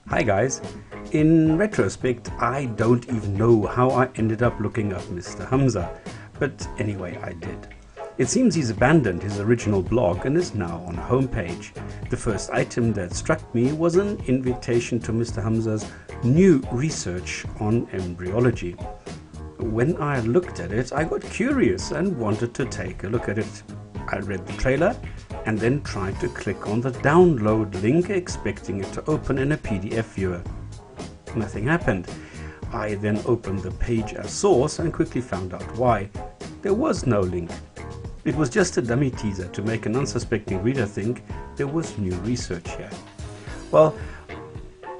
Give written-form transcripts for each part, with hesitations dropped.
Hi guys, in retrospect I don't even know how I ended up looking up Mr. Hamza, but anyway I did. It seems he's abandoned his original blog and is now on a homepage. The first item that struck me was an invitation to Mr. Hamza's new research on embryology. When I looked at it, I got curious and wanted to take a look at it. I read the trailer and then tried to click on the download link, expecting it to open in a PDF viewer. Nothing happened. I then opened the page as source and quickly found out why. There was no link. It was just a dummy teaser to make an unsuspecting reader think there was new research here. Well,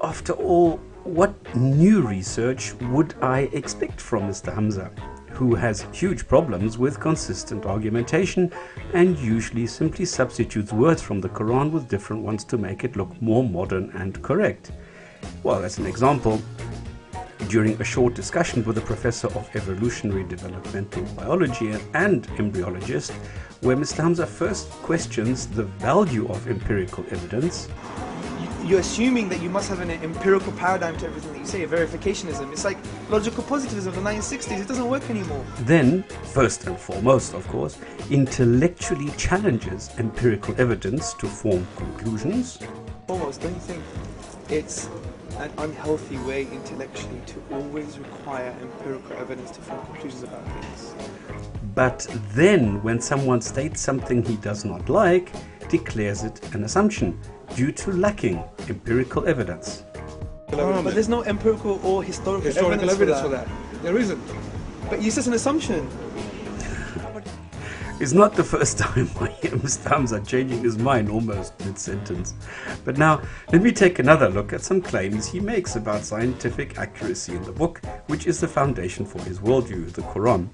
after all, what new research would I expect from Mr. Hamza, who has huge problems with consistent argumentation and usually simply substitutes words from the Quran with different ones to make it look more modern and correct? Well, as an example, during a short discussion with a professor of evolutionary developmental biology and embryologist, where Mr. Hamza first questions the value of empirical evidence. You're assuming that you must have an empirical paradigm to everything that you say, a verificationism. It's like logical positivism of the 1960s. It doesn't work anymore. Then, first and foremost, of course, intellectually challenges empirical evidence to form conclusions. Almost, don't you think it's an unhealthy way intellectually to always require empirical evidence to form conclusions about things? But then, when someone states something he does not like, declares it an assumption due to lacking empirical evidence. But there's no empirical or historical evidence for that. There isn't. But it's just an assumption. It's not the first time I hear Mr. Hamza changing his mind almost mid-sentence. But now, let me take another look at some claims he makes about scientific accuracy in the book, which is the foundation for his worldview, the Quran.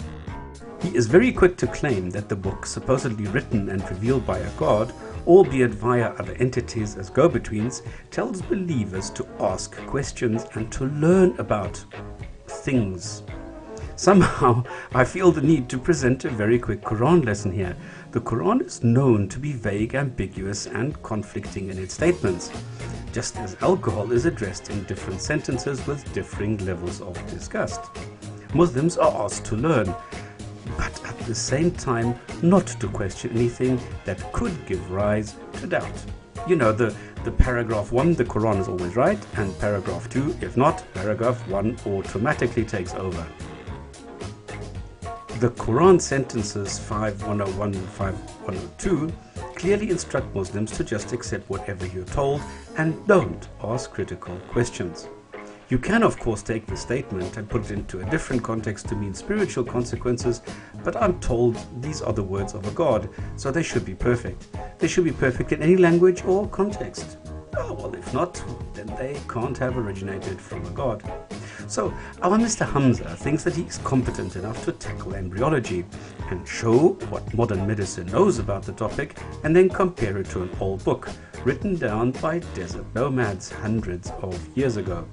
He is very quick to claim that the book, supposedly written and revealed by a god, albeit via other entities as go-betweens, tells believers to ask questions and to learn about things. Somehow, I feel the need to present a very quick Quran lesson here. The Quran is known to be vague, ambiguous, and conflicting in its statements, just as alcohol is addressed in different sentences with differing levels of disgust. Muslims are asked to learn, but at the same time not to question anything that could give rise to doubt. You know, the paragraph 1, the Quran is always right, and paragraph 2, if not, paragraph 1 automatically takes over. The Quran sentences 5:101 and 5:102 clearly instruct Muslims to just accept whatever you're told and don't ask critical questions. You can of course take the statement and put it into a different context to mean spiritual consequences, but I'm told these are the words of a God, so they should be perfect. They should be perfect in any language or context. Oh, well, if not, then they can't have originated from a God. So, our Mr. Hamza thinks that he's competent enough to tackle embryology and show what modern medicine knows about the topic, and then compare it to an old book written down by desert nomads hundreds of years ago.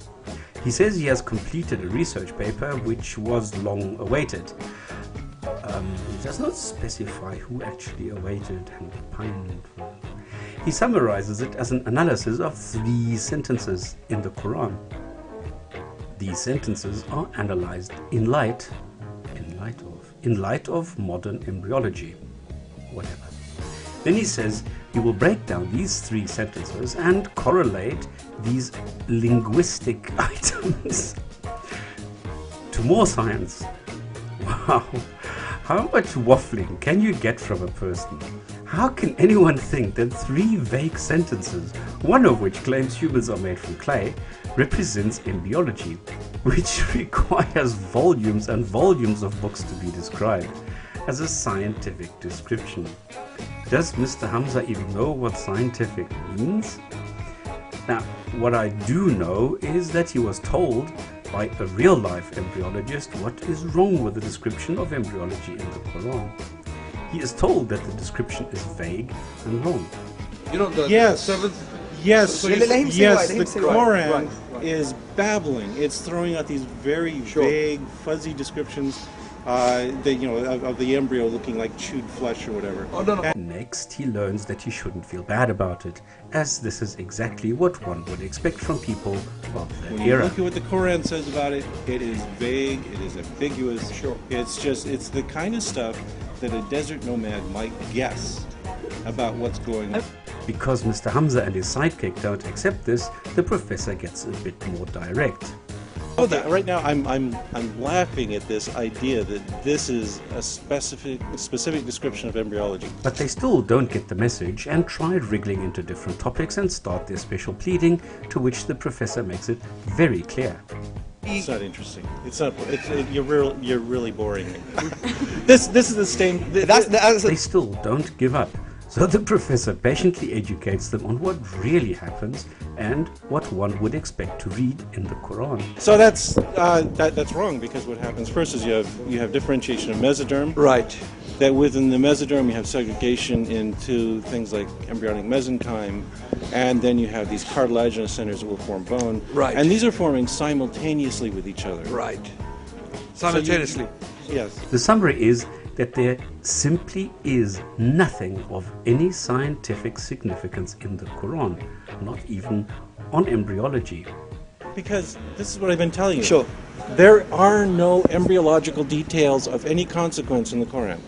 He says he has completed a research paper which was long awaited. He does not specify who actually awaited and pined for. He summarizes it as an analysis of 3 sentences in the Quran. These sentences are analyzed in light of modern embryology, whatever. Then he says he will break down these 3 sentences and correlate these linguistic items to more science. Wow, how much waffling can you get from a person? How can anyone think that 3 vague sentences, one of which claims humans are made from clay, represents embryology, which requires volumes and volumes of books to be described as a scientific description? Does Mr. Hamza even know what scientific means? Now, what I do know is that he was told by a real-life embryologist what is wrong with the description of embryology in the Quran. He is told that the description is vague and wrong. You know, the Yes. seventh. Yes, So yes, let him say yes, right, let him the say right. Quran Right. is babbling. It's throwing out these very Sure. vague, fuzzy descriptions of the embryo looking like chewed flesh or whatever. Oh, no, no. Next, he learns that he shouldn't feel bad about it, as this is exactly what one would expect from people of that When you era. look at what the Quran says about it, it is vague, it is ambiguous. Sure. It's the kind of stuff that a desert nomad might guess about what's going on. Because Mr. Hamza and his sidekick don't accept this, the professor gets a bit more direct. Right now, I'm laughing at this idea that this is a specific description of embryology. But they still don't get the message and try wriggling into different topics and start their special pleading, to which the professor makes it very clear. It's not interesting. It's not. You're really boring me. This is the same. They still don't give up. So the professor patiently educates them on what really happens and what one would expect to read in the Quran. So that's wrong, because what happens first is you have differentiation of mesoderm. Right. That within the mesoderm you have segregation into things like embryonic mesenchyme, and then you have these cartilaginous centers that will form bone. Right. And these are forming simultaneously with each other. Right. Simultaneously. Yes. The summary is that there simply is nothing of any scientific significance in the Quran, not even on embryology. Because this is what I've been telling you. Sure. There are no embryological details of any consequence in the Quran.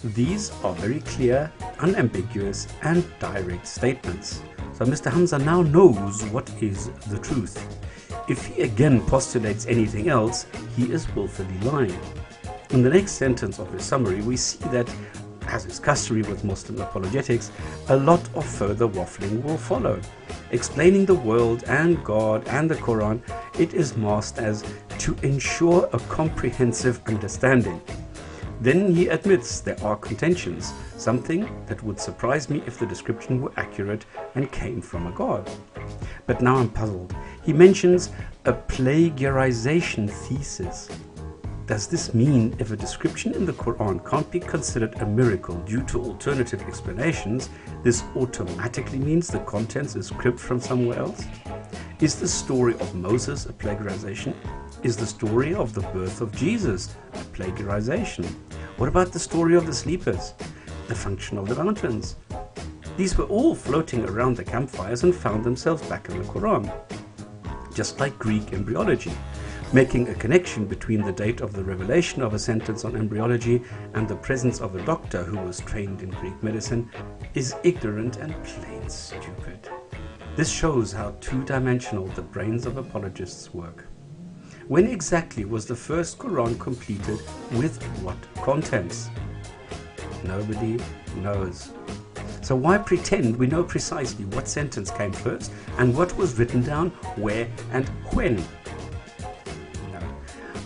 These are very clear, unambiguous, and direct statements. So Mr. Hamza now knows what is the truth. If he again postulates anything else, he is willfully lying. In the next sentence of his summary, we see that, as is customary with Muslim apologetics, a lot of further waffling will follow. Explaining the world and God and the Quran, it is masked as to ensure a comprehensive understanding. Then he admits there are contentions, something that would surprise me if the description were accurate and came from a God. But now I'm puzzled. He mentions a plagiarization thesis. Does this mean if a description in the Quran can't be considered a miracle due to alternative explanations, this automatically means the contents is cribbed from somewhere else? Is the story of Moses a plagiarization? Is the story of the birth of Jesus a plagiarization? What about the story of the sleepers? The function of the mountains? These were all floating around the campfires and found themselves back in the Quran. Just like Greek embryology. Making a connection between the date of the revelation of a sentence on embryology and the presence of a doctor who was trained in Greek medicine is ignorant and plain stupid. This shows how two-dimensional the brains of apologists work. When exactly was the first Quran completed, with what contents? Nobody knows. So why pretend we know precisely what sentence came first and what was written down, where and when?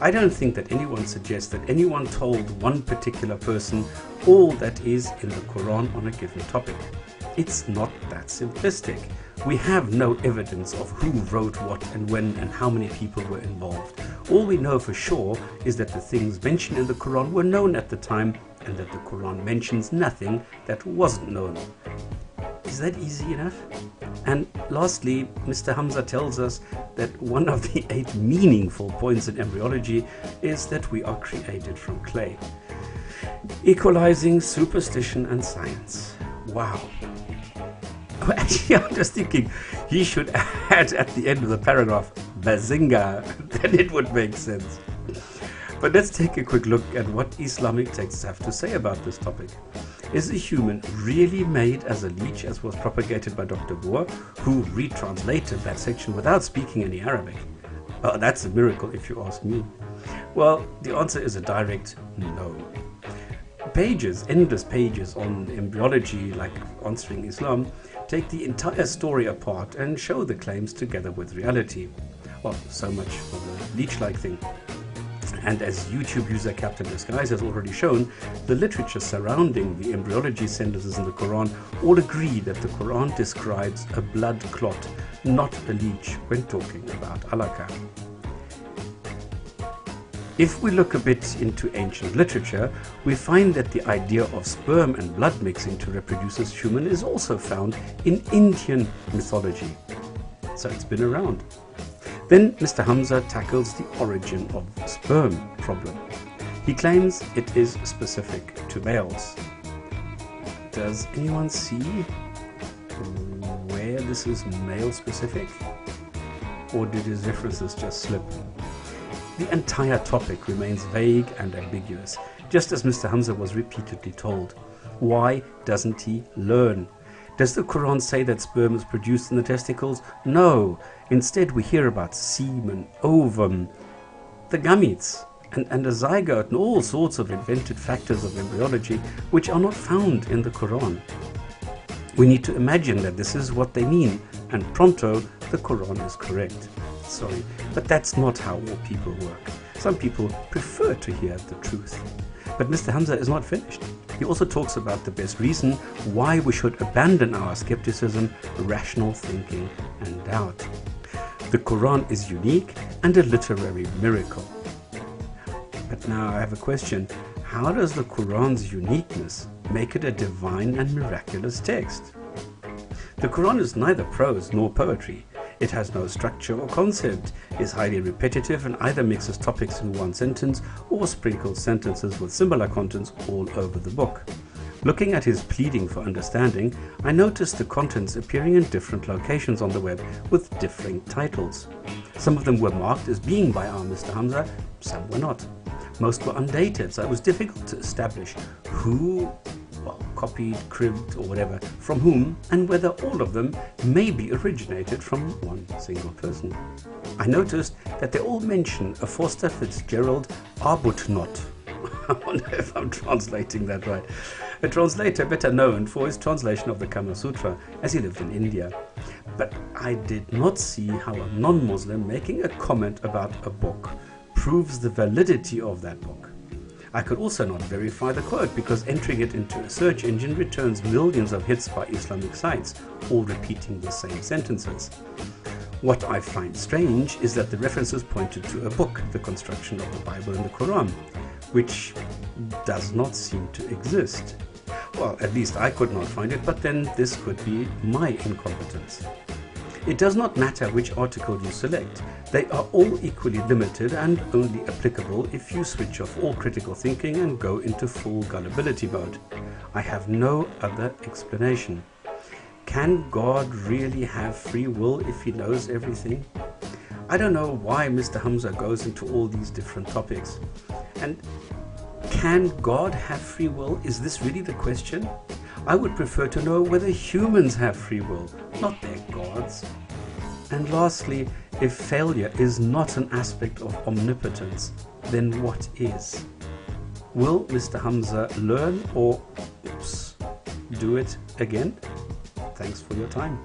I don't think that anyone suggests that anyone told one particular person all that is in the Quran on a given topic. It's not that simplistic. We have no evidence of who wrote what and when and how many people were involved. All we know for sure is that the things mentioned in the Quran were known at the time and that the Quran mentions nothing that wasn't known. Is that easy enough? And lastly, Mr. Hamza tells us that one of the 8 meaningful points in embryology is that we are created from clay. Equalizing superstition and science. Wow. Actually, I'm just thinking he should add at the end of the paragraph, Bazinga, then it would make sense. But let's take a quick look at what Islamic texts have to say about this topic. Is a human really made as a leech, as was propagated by Dr. Boer, who retranslated that section without speaking any Arabic? Well, that's a miracle if you ask me. Well, the answer is a direct no. Pages, endless pages on embryology, like Answering Islam, take the entire story apart and show the claims together with reality. Well, so much for the leech-like thing. And as YouTube user Captain Disguise has already shown, the literature surrounding the embryology sentences in the Quran all agree that the Quran describes a blood clot, not a leech, when talking about alaka. If we look a bit into ancient literature, we find that the idea of sperm and blood mixing to reproduce as human is also found in Indian mythology. So it's been around. Then Mr. Hamza tackles the origin of sperm problem. He claims it is specific to males. Does anyone see where this is male specific? Or did his references just slip? The entire topic remains vague and ambiguous, just as Mr. Hamza was repeatedly told. Why doesn't he learn? Does the Quran say that sperm is produced in the testicles? No. Instead we hear about semen, ovum, the gametes, and a zygote, and all sorts of invented factors of embryology which are not found in the Quran. We need to imagine that this is what they mean, and pronto, the Quran is correct. Sorry, but that's not how all people work. Some people prefer to hear the truth. But Mr. Hamza is not finished. He also talks about the best reason why we should abandon our skepticism, rational thinking, and doubt. The Quran is unique and a literary miracle. But now I have a question. How does the Quran's uniqueness make it a divine and miraculous text? The Quran is neither prose nor poetry. It has no structure or concept, is highly repetitive, and either mixes topics in one sentence or sprinkles sentences with similar contents all over the book. Looking at his pleading for understanding, I noticed the contents appearing in different locations on the web with differing titles. Some of them were marked as being by our Mr. Hamza, some were not. Most were undated, so it was difficult to establish who copied, cribbed, or whatever, from whom, and whether all of them maybe originated from one single person. I noticed that they all mention a Forster Fitzgerald Arbuthnot. I wonder if I'm translating that right. A translator better known for his translation of the Kama Sutra, as he lived in India. But I did not see how a non-Muslim making a comment about a book proves the validity of that book. I could also not verify the quote because entering it into a search engine returns millions of hits by Islamic sites, all repeating the same sentences. What I find strange is that the references pointed to a book, the construction of the Bible and the Quran, which does not seem to exist. Well, at least I could not find it, but then this could be my incompetence. It does not matter which article you select. They are all equally limited and only applicable if you switch off all critical thinking and go into full gullibility mode. I have no other explanation. Can God really have free will if he knows everything? I don't know why Mr. Hamza goes into all these different topics. And can God have free will? Is this really the question? I would prefer to know whether humans have free will, not their gods. And lastly, if failure is not an aspect of omnipotence, then what is? Will Mr. Hamza learn or do it again? Thanks for your time.